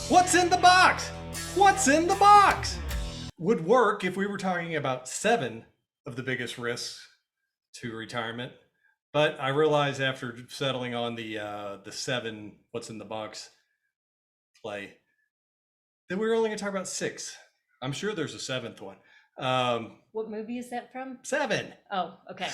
What's in the box? What's in the box? Would work if we were talking about 7 of the biggest risks to retirement. But I realized after settling on the 7 what's in the box play that we were only going to talk about 6. I'm sure there's a 7th one. What movie is that from? 7. Oh, okay.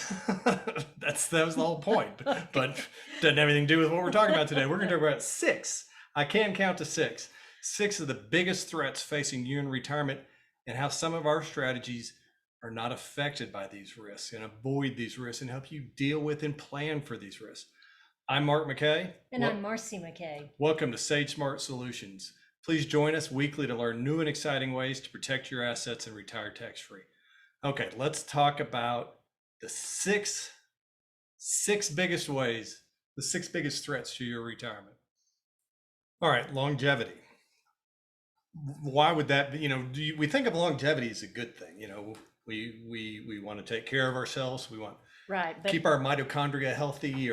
That was the whole point, but doesn't have anything to do with what we're talking about today. We're going to talk about 6. I can count to 6. 6 of the biggest threats facing you in retirement, and how some of our strategies are not affected by these risks and avoid these risks and help you deal with and plan for these risks. I'm Mark McKay. And I'm Marcy McKay. Welcome to Sage Smart Solutions. Please join us weekly to learn new and exciting ways to protect your assets and retire tax-free. Okay, let's talk about the six biggest ways, the 6 biggest threats to your retirement. All right, longevity. Why would that be? We think of longevity as a good thing. We want to take care of ourselves. We want Right, keep our mitochondria healthy,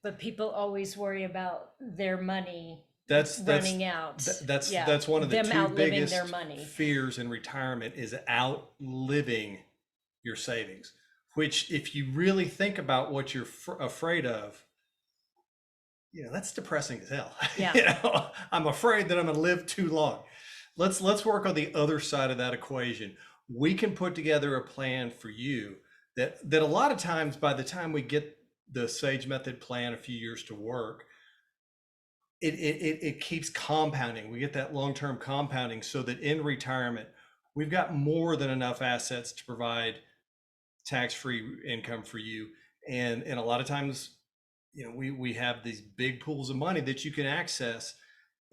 but people always worry about their money that's running out. That's one of the them 2 outliving biggest their money. fears in retirement is outliving your savings. Which, if you really think about what you're afraid of, that's depressing as hell. Yeah. I'm afraid that I'm going to live too long. Let's work on the other side of that equation. We can put together a plan for you that a lot of times, by the time we get the Sage Method plan a few years to work, it keeps compounding. We get that long-term compounding, so that in retirement we've got more than enough assets to provide tax-free income for you. And a lot of times, we have these big pools of money that you can access,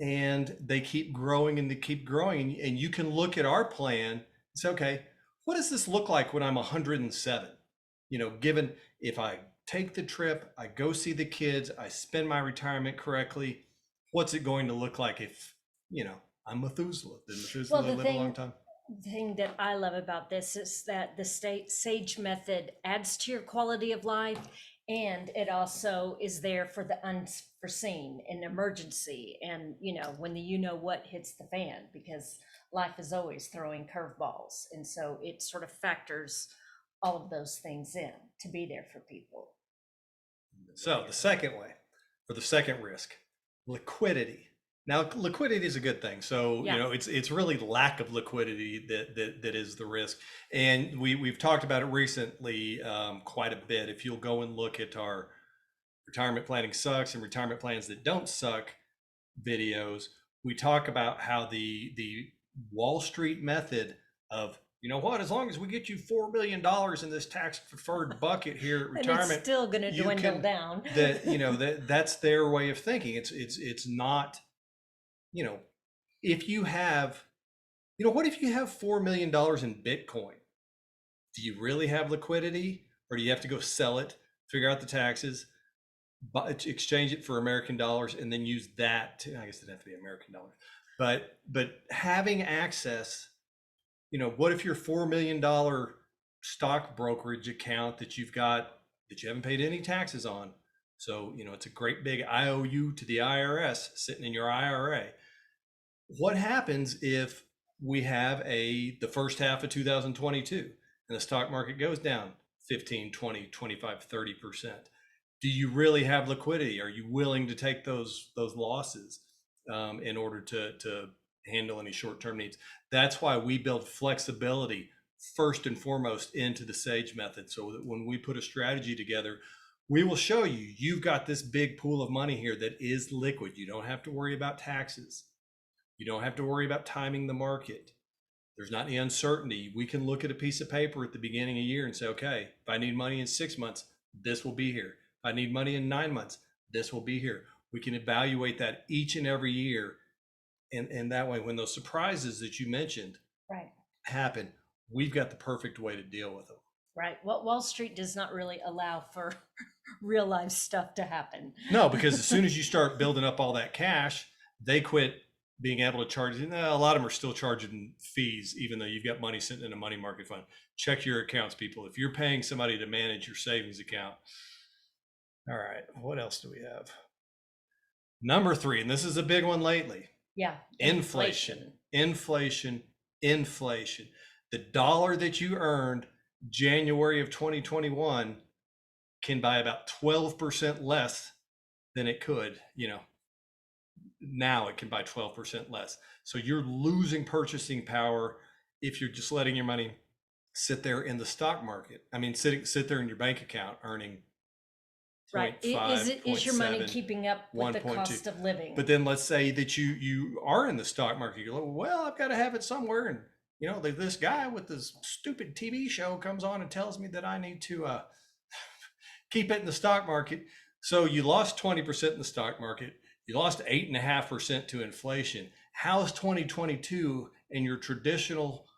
and they keep growing and they keep growing. And you can look at our plan and say, okay, what does this look like when I'm 107? Given if I take the trip, I go see the kids, I spend my retirement correctly, what's it going to look like if, I'm Methuselah? Did Methuselah live a long time? The thing that I love about this is that the Sage Method adds to your quality of life, and it also is there for the unforeseen and emergency, and when the what hits the fan, because life is always throwing curveballs, and so it sort of factors all of those things in to be there for people. So the second way, or the second risk, liquidity. Now, liquidity is a good thing. So, Yeah. it's really lack of liquidity that is the risk. And we've talked about it recently quite a bit. If you'll go and look at our retirement planning sucks and retirement plans that don't suck videos, we talk about how the Wall Street method of, as long as we get you $4 million in this tax preferred bucket here at And retirement, it's still going to dwindle down. that's their way of thinking. It's not, if you have, what if you have $4 million in Bitcoin? Do you really have liquidity, or do you have to go sell it, figure out the taxes, exchange it for American dollars, and then use that to, I guess it'd have to be American dollars, but having access, what if your $4 million stock brokerage account that you've got, that you haven't paid any taxes on, so it's a great big IOU to the IRS sitting in your IRA. What happens if we have the first half of 2022 and the stock market goes down 15, 20, 25, 30%? Do you really have liquidity? Are you willing to take those losses in order to handle any short-term needs? That's why we build flexibility first and foremost into the Sage Method, so that when we put a strategy together, we will show you've got this big pool of money here that is liquid. You don't have to worry about taxes. You don't have to worry about timing the market. There's not any uncertainty. We can look at a piece of paper at the beginning of the year and say, okay, if I need money in 6 months, this will be here. If I need money in 9 months, this will be here. We can evaluate that each and every year. And that way, when those surprises that you mentioned happen, we've got the perfect way to deal with them. Right. Well, Wall Street does not really allow for real life stuff to happen. No, because as soon as you start building up all that cash, they quit being able to charge. A lot of them are still charging fees, even though you've got money sitting in a money market fund. Check your accounts, people. If you're paying somebody to manage your savings account. All right, what else do we have? Number three, and this is a big one lately, Yeah. inflation, inflation, inflation. The dollar that you earned January of 2021 can buy about 12% less than it could, now it can buy 12% less. So you're losing purchasing power if you're just letting your money sit there in the stock market. I mean, sit there in your bank account earning Right. 0.5, Is your money 0.7, keeping up with the 1.2. cost of living? But then let's say that you are in the stock market. You're like, well, I've got to have it somewhere. And, this guy with this stupid TV show comes on and tells me that I need to keep it in the stock market. So you lost 20% in the stock market. You lost 8.5% to inflation. How's 2022 and your traditional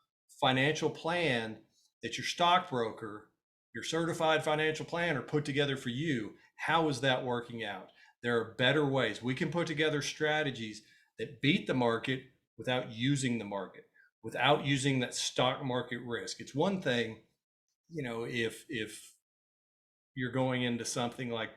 financial plan that your stockbroker, your certified financial planner put together for you? How is that working out? There are better ways. We can put together strategies that beat the market without using the market, without using that stock market risk. It's one thing, if you're going into something like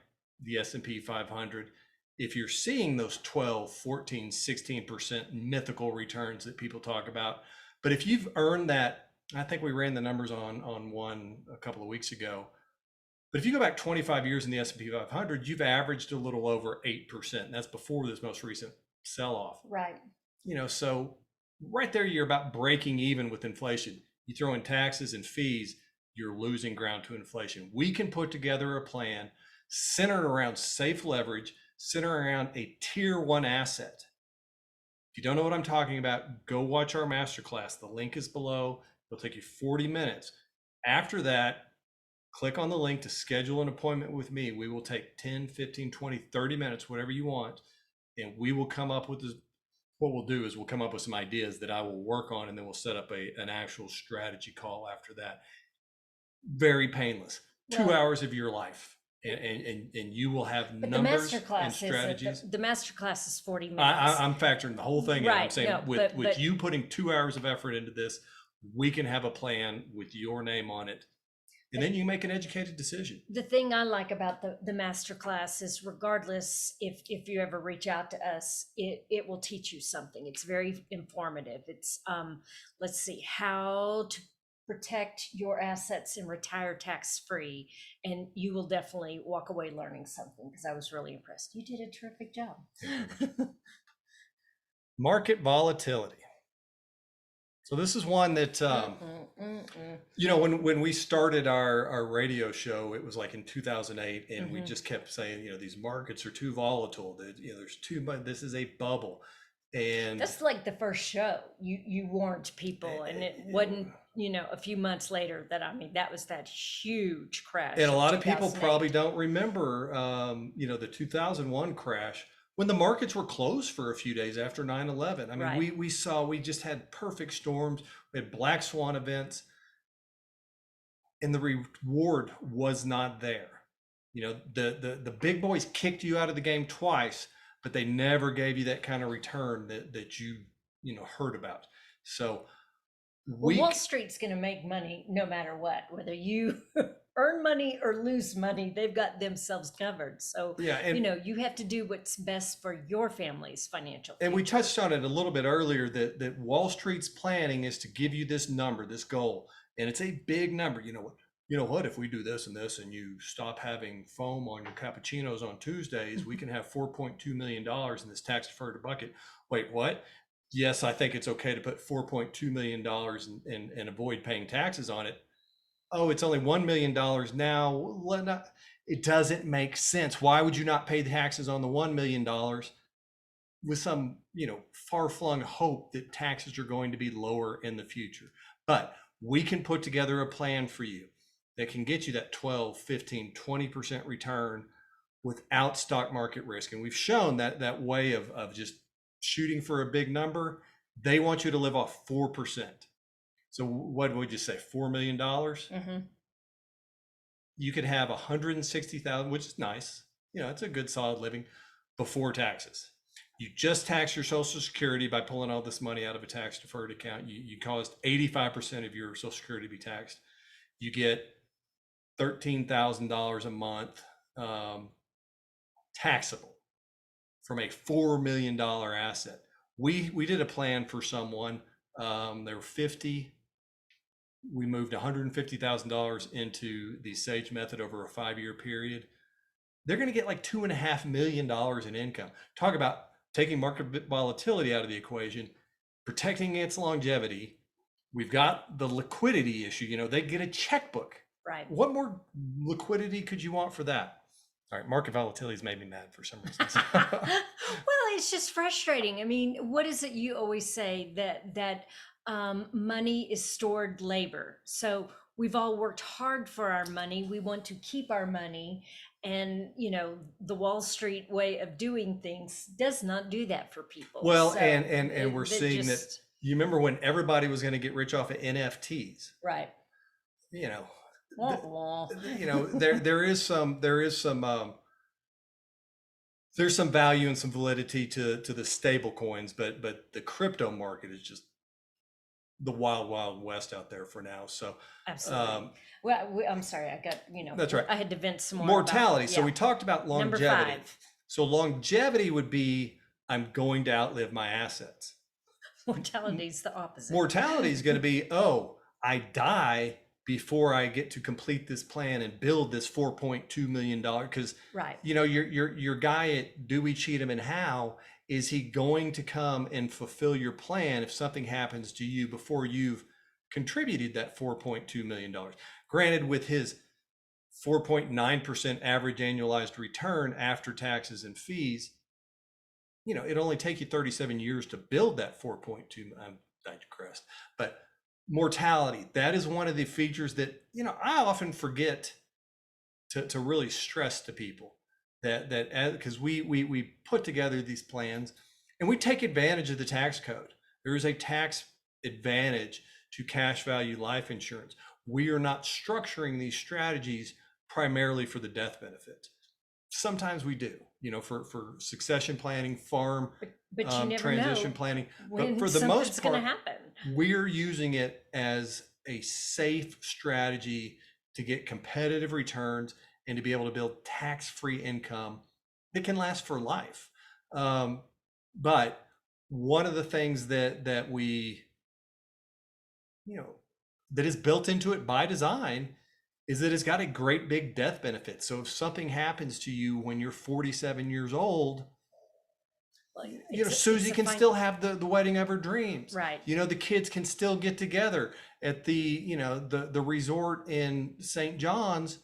the S&P 500, if you're seeing those 12, 14, 16% mythical returns that people talk about, but if you've earned that, I think we ran the numbers on one a couple of weeks ago, but if you go back 25 years in the S&P 500, you've averaged a little over 8%. And that's before this most recent sell-off. Right. So right there, you're about breaking even with inflation. You throw in taxes and fees, you're losing ground to inflation. We can put together a plan centered around safe leverage, centered around a tier one asset. If you don't know what I'm talking about, go watch our masterclass. The link is below. It'll take you 40 minutes. After that, click on the link to schedule an appointment with me. We will take 10, 15, 20, 30 minutes, whatever you want, and we will come up with this. What we'll do is we'll come up with some ideas that I will work on, and then we'll set up an actual strategy call after that. Very painless. 2 hours of your life, and you will have But numbers the and masterclass strategies. the masterclass is 40 minutes. I'm factoring the whole thing in. I'm Right, saying no, with you putting 2 hours of effort into this, we can have a plan with your name on it, and then you make an educated decision. The thing I like about the masterclass is regardless if you ever reach out to us, it will teach you something. It's very informative. It's let's see, how to protect your assets and retire tax free, and you will definitely walk away learning something, because I was really impressed. You did a terrific job. Market volatility. So this is one that when we started our radio show, it was like in 2008, and we just kept saying, these markets are too volatile, that there's too much, this is a bubble. And that's like the first show you warned people, and it wasn't a few months later that was that huge crash. And a lot of people probably don't remember the 2001 crash, when the markets were closed for a few days after 9/11. I mean, Right. we just had perfect storms, we had black swan events, and the reward was not there. The big boys kicked you out of the game twice, but they never gave you that kind of return that you heard about. So Wall Street's going to make money no matter what, whether you earn money or lose money. They've got themselves covered. So yeah, and you have to do what's best for your family's financial future. And we touched on it a little bit earlier, that Wall Street's planning is to give you this number, this goal, and it's a big number. What if we do this and this, and you stop having foam on your cappuccinos on Tuesdays, we can have $4.2 million in this tax deferred bucket. Wait, what? Yes, I think it's okay to put $4.2 million and avoid paying taxes on it. Oh, it's only $1 million now. It doesn't make sense. Why would you not pay the taxes on the $1 million with some, far-flung hope that taxes are going to be lower in the future? But we can put together a plan for you that can get you that 12, 15, 20% return without stock market risk. And we've shown that way of just shooting for a big number. They want you to live off 4%. So what would you say, $4 million? You could have 160,000, which is nice. It's a good solid living before taxes. You just tax your Social Security by pulling all this money out of a tax deferred account. You caused 85% of your Social Security to be taxed. You get $13,000 a month taxable from a $4 million asset. We did a plan for someone. They were 50. We moved $150,000 into the Sage method over a 5-year period. They're going to get like $2.5 million in income. Talk about taking market volatility out of the equation, protecting its longevity. We've got the liquidity issue. You know, they get a checkbook. Right. What more liquidity could you want for that? All right, market volatility has made me mad for some reason. Well, it's just frustrating. I mean, what is it you always say that money is stored labor? So we've all worked hard for our money. We want to keep our money, and the Wall Street way of doing things does not do that for people. Well, So and we're that seeing that. You remember when everybody was going to get rich off of NFTs, right? You know, Wah, wah. there is some there's some value and some validity to the stable coins, but the crypto market is just the wild west out there for now. So Absolutely. Well, I'm sorry, I got that's right. I had to vent some more. Mortality. About, So we talked about longevity. Number 5. So longevity would be I'm going to outlive my assets. Mortality is the opposite. Mortality is going to be, oh, I die before I get to complete this plan and build this $4.2 million. Because right. Your guy at Dewey, Cheatham and Howe, is he going to come and fulfill your plan if something happens to you before you've contributed that $4.2 million? Granted, with his 4.9% average annualized return after taxes and fees, it only take you 37 years to build that 4.2. I'm digressed, but mortality, that is one of the features that, I often forget to really stress to people that because we put together these plans and we take advantage of the tax code. There is a tax advantage to cash value life insurance. We are not structuring these strategies primarily for the death benefit. Sometimes we do, for succession planning, farm, but you never transition know planning. when But for the most part, going to happen. We're using it as a safe strategy to get competitive returns and to be able to build tax-free income that can last for life. But one of the things that we, that is built into it by design is that it's got a great big death benefit. So if something happens to you when you're 47 years old, Susie can still have the wedding of her dreams. Right. The kids can still get together at the resort in St. John's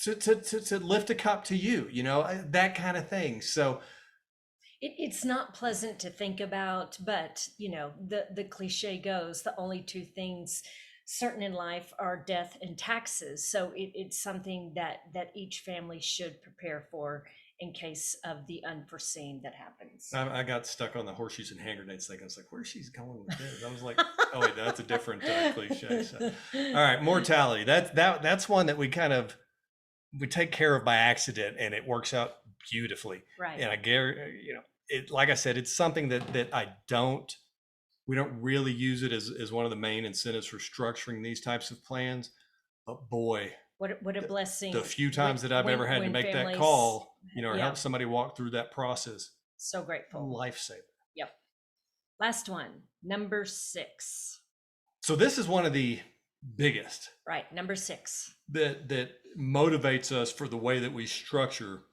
to lift a cup to you, that kind of thing. So it's not pleasant to think about, but the cliche goes, the only 2 things certain in life are death and taxes. So it's something that each family should prepare for in case of the unforeseen that happens. I got stuck on the horseshoes and hand grenades thing. I was like, where's she going with this? I was like, oh wait, that's a different cliche. So, all right, mortality. That's one that we take care of by accident, and it works out beautifully. Right. And I guarantee, like I said, it's something that we don't really use it as one of the main incentives for structuring these types of plans. But boy, what a blessing. The few times that I've ever had to make that call, or help somebody walk through that process. So grateful. Lifesaver. Yep. Last one, number 6. So this is one of the biggest. Right, number 6. That motivates us for the way that we structure,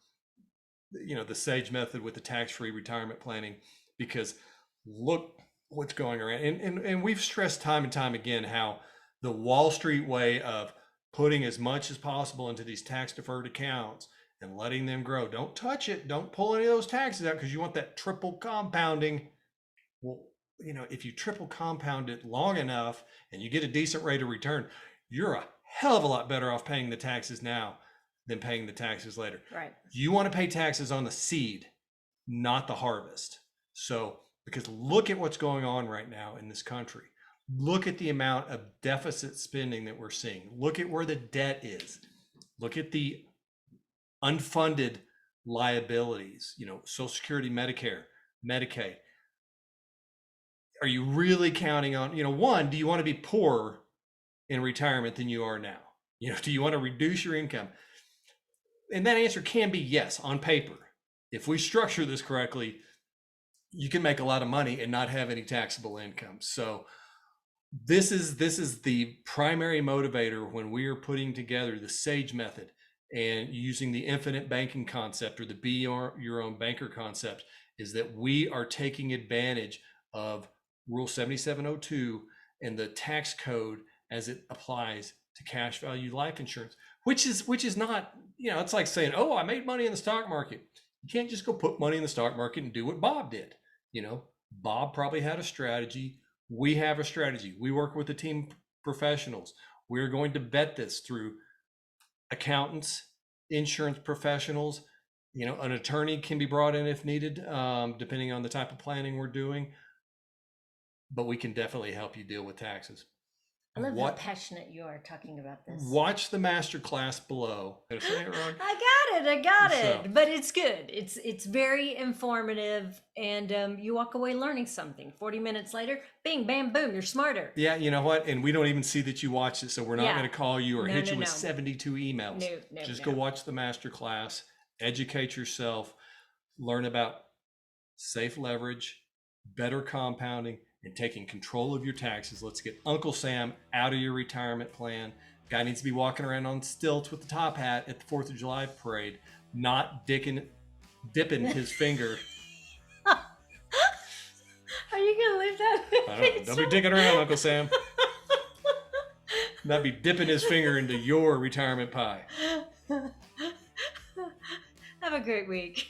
the Sage method with the tax-free retirement planning, because look what's going around. And we've stressed time and time again how the Wall Street way of putting as much as possible into these tax deferred accounts and letting them grow. Don't touch it. Don't pull any of those taxes out because you want that triple compounding. Well, if you triple compound it long enough and you get a decent rate of return, you're a hell of a lot better off paying the taxes now than paying the taxes later. Right. You want to pay taxes on the seed, not the harvest. So, because look at what's going on right now in this country. Look at the amount of deficit spending that we're seeing. Look at where the debt is. Look at the unfunded liabilities, Social Security, Medicare, Medicaid. Are you really counting on, one, do you want to be poorer in retirement than you are now? Do you want to reduce your income? And that answer can be yes on paper. if we structure this correctly, you can make a lot of money and not have any taxable income. So this is the primary motivator when we are putting together the SAGE method and using the infinite banking concept, or the be your own banker concept, is that we are taking advantage of Rule 7702 and the tax code as it applies to cash value life insurance, which is not, it's like saying, oh, I made money in the stock market. You can't just go put money in the stock market and do what Bob did. Bob probably had a strategy. We have a strategy. We work with a team of professionals. We're going to vet this through accountants, insurance professionals. An attorney can be brought in if needed, depending on the type of planning we're doing. But we can definitely help you deal with taxes. I love how passionate you are talking about this. Watch the Masterclass below. Did I say it wrong? I got it. But it's good. It's very informative, and you walk away learning something. 40 minutes later, bing, bam, boom, you're smarter. Yeah, you know what? And we don't even see that you watched it, so we're not going to call you or hit you with 72 emails. Just go watch the Masterclass, educate yourself, learn about safe leverage, better compounding, and taking control of your taxes. Let's get Uncle Sam out of your retirement plan. Guy needs to be walking around on stilts with the top hat at the 4th of July parade, not dipping his finger. Are you going to leave that? I don't know. Don't be dicking around, Uncle Sam. Not be dipping his finger into your retirement pie. Have a great week.